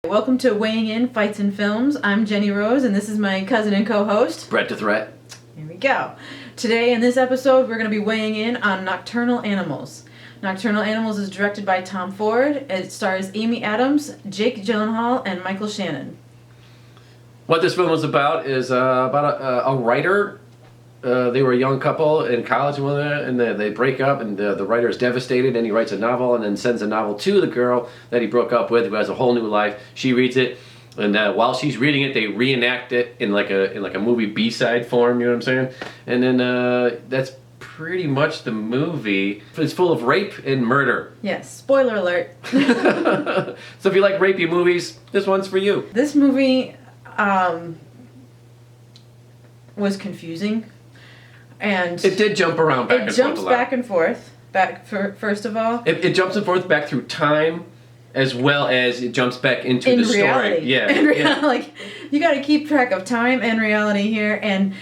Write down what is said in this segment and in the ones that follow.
Welcome to Weighing In Fights and Films. I'm Jenny Rose, and this is my cousin and co-host, Brett the Threat. Here we go. Today in this episode, we're going to be weighing in on Nocturnal Animals. Nocturnal Animals is directed by Tom Ford. It stars Amy Adams, Jake Gyllenhaal, and Michael Shannon. What this film is about is about a writer. They were a young couple in college and they break up, and the writer is devastated, and he writes a novel and then sends a novel to the girl that he broke up with, who has a whole new life. She reads it, and while she's reading it, they reenact it in like a movie B-side form. You know what I'm saying? And then that's pretty much the movie. It's full of rape and murder. Yes, spoiler alert. So if you like rapey movies, this one's for you. This movie was confusing. And it did jump around back and forth a lot. It jumps back and forth. First of all, it jumps and forth back through time, as well as it jumps back into the reality. story. Yeah, in reality, like you got to keep track of time and reality here, and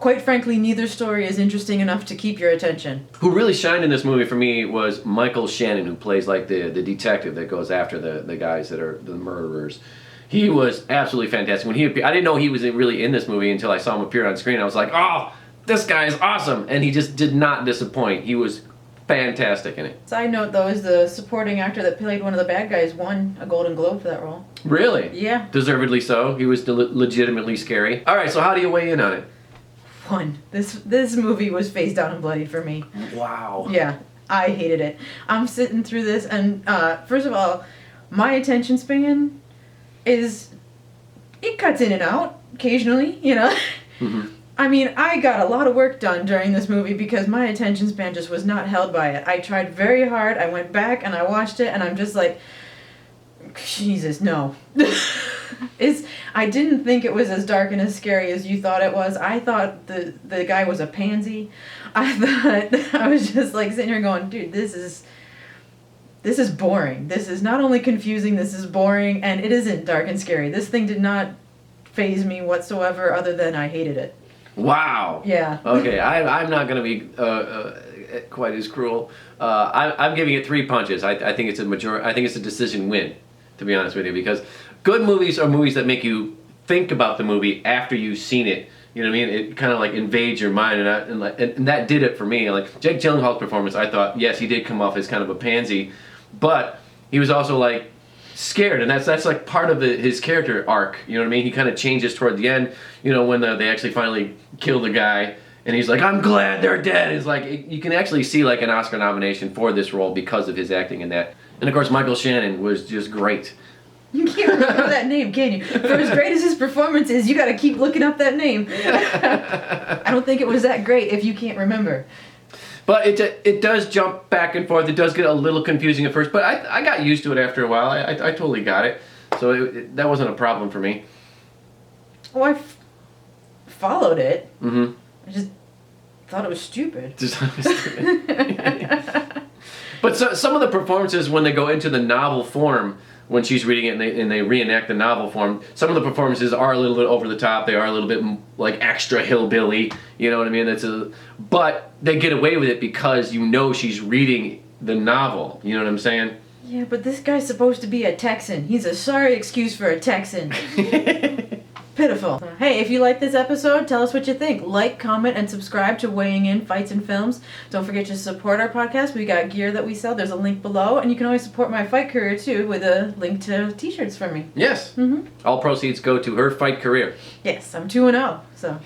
quite frankly, neither story is interesting enough to keep your attention. Who really shined in this movie for me was Michael Shannon, who plays like the detective that goes after the guys that are the murderers. He was absolutely fantastic. When he appeared, I didn't know he was really in this movie until I saw him appear on screen. I was like, oh, this guy is awesome, and he just did not disappoint. He was fantastic in it. Side note, though, is the supporting actor that played one of the bad guys won a Golden Globe for that role. Really? Yeah. Deservedly so. He was legitimately scary. All right, so how do you weigh in on it? One. This movie was face down and bloody for me. Wow. Yeah, I hated it. I'm sitting through this, and first of all, my attention span it cuts in and out occasionally, you know. Mm-hmm. I mean, I got a lot of work done during this movie because my attention span just was not held by it. I tried very hard. I went back and I watched it, and I'm just like, Jesus, no. I didn't think it was as dark and as scary as you thought it was. I thought the guy was a pansy. I was just like sitting here going, dude, this is boring. This is not only confusing, this is boring, and it isn't dark and scary. This thing did not faze me whatsoever, other than I hated it. Wow. Yeah. Okay, I'm not going to be quite as cruel. I'm giving it 3 punches. I think it's a decision win, to be honest with you, because good movies are movies that make you think about the movie after you've seen it. You know what I mean? It kind of like invades your mind, and that did it for me. Like Jake Gyllenhaal's performance, I thought, yes, he did come off as kind of a pansy, but he was also like scared, and that's like part of his character arc. You know what I mean? He kind of changes toward the end. You know, when they actually finally kill the guy, and he's like, "I'm glad they're dead." It's like you can actually see like an Oscar nomination for this role because of his acting in that. And of course, Michael Shannon was just great. You can't remember that name, can you? For as great as his performance is, you got to keep looking up that name. I don't think it was that great if you can't remember. But it does jump back and forth. It does get a little confusing at first, but I got used to it after a while. I totally got it. So that wasn't a problem for me. Well, I followed it. Mm-hmm. I just thought it was stupid. But some of the performances, when they go into the novel form, when she's reading it and they reenact the novel form, some of the performances are a little bit over the top. They are a little bit like extra hillbilly. You know what I mean? But they get away with it because you know she's reading the novel. You know what I'm saying? Yeah, but this guy's supposed to be a Texan. He's a sorry excuse for a Texan. Pitiful. Hey, if you like this episode, tell us what you think. Like, comment, and subscribe to Weighing In Fights and Films. Don't forget to support our podcast. We got gear that we sell. There's a link below. And you can always support my fight career, too, with a link to t-shirts from me. Yes. Mm-hmm. All proceeds go to her fight career. Yes, I'm 2-0, so...